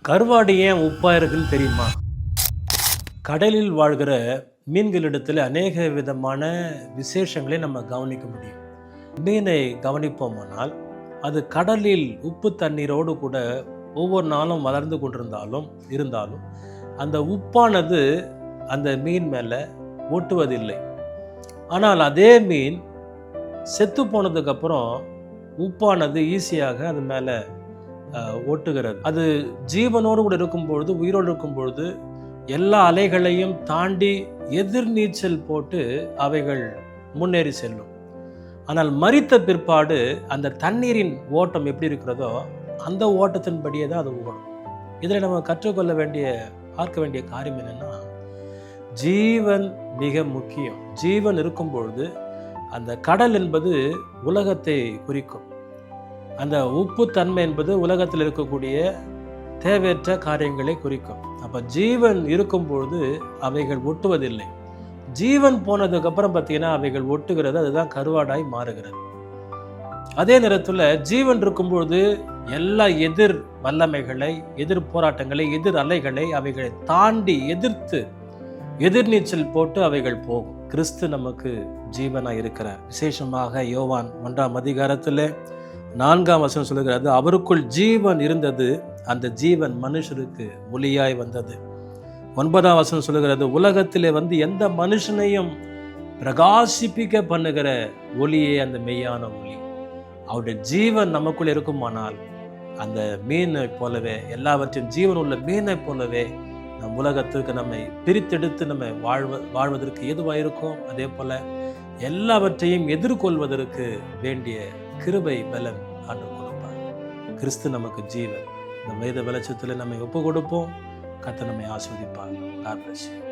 கருவாடு ஏன் உப்பா இருக்குன்னு தெரியுமா? கடலில் வாழ்கிற மீன்களிடத்தில் அநேக விதமான விசேஷங்களை நம்ம கவனிக்க முடியும். மீனை கவனிப்போமானால் அது கடலில் உப்பு தண்ணீரோடு கூட ஒவ்வொரு நாளும் வளர்ந்து இருந்தாலும் அந்த உப்பானது அந்த மீன் மேலே ஒட்டுவதில்லை. ஆனால் அதே மீன் செத்து போனதுக்கப்புறம் உப்பானது ஈஸியாக அது மேலே ஒட்டுகிறது. அது ஜீவனோடு கூட இருக்கும் பொழுது, உயிரோடு இருக்கும் பொழுது எல்லா அலைகளையும் தாண்டி எதிர்நீச்சல் போட்டு அவைகள் முன்னேறி செல்லும். ஆனால் மரித்த பிற்பாடு அந்த தண்ணீரின் ஓட்டம் எப்படி இருக்கிறதோ அந்த ஓட்டத்தின்படியே தான் அது ஓடும். இதில் நம்ம கற்றுக்கொள்ள பார்க்க வேண்டிய காரியம் என்னன்னா, ஜீவன் மிக முக்கியம். ஜீவன் இருக்கும் பொழுது அந்த கடல் என்பது உலகத்தை குறிக்கும். அந்த உப்பு தன்மை என்பது உலகத்தில் இருக்கக்கூடிய தேவையற்ற காரியங்களை குறிக்கும். அப்போ ஜீவன் இருக்கும் பொழுது அவைகள் ஒட்டுவதில்லை. ஜீவன் போனதுக்கு அப்புறம் பார்த்தீங்கன்னா அவைகள் ஒட்டுகிறது. அதுதான் கருவாடாய் மாறுகிறது. அதே நேரத்தில் ஜீவன் இருக்கும்பொழுது எல்லா எதிர் வல்லமைகளை, எதிர் போராட்டங்களை, எதிர் அலைகளை அவைகளை தாண்டி எதிர்நீச்சல் போட்டு அவைகள் போகும். கிறிஸ்து நமக்கு ஜீவனாக இருக்கிறார். விசேஷமாக யோவான் 1ஆம் அதிகாரத்தில் 4ஆம் வசனம் சொல்லுகிறது, அவருக்குள் ஜீவன் இருந்தது, அந்த ஜீவன் மனுஷருக்கு ஒளியாய் வந்தது. 9ஆம் வசனம் சொல்லுகிறது, உலகத்திலே எந்த மனுஷனையும் பிரகாசிப்பிக்க பண்ணுகிற ஒளியே அந்த மெய்யான ஒளி. அவருடைய ஜீவன் நமக்குள் இருக்குமானால் அந்த மீனை போலவே, எல்லாவற்றையும் ஜீவன் உள்ள மீனை போலவே நம் உலகத்திற்கு நம்மை பிரித்தெடுத்து நம்ம வாழ்வதற்கு எதுவாக இருக்கும். அதே போல எல்லாவற்றையும் எதிர்கொள்வதற்கு வேண்டிய கிருபை பலன் ஆண்டவர் கொடுப்பார். கிறிஸ்து நமக்கு ஜீவன். இந்த வேத வெளிச்சத்தில் நம்மை ஒப்பு கொடுப்போம். கர்த்தர் நம்மை ஆசீர்வதிப்பார். God bless you.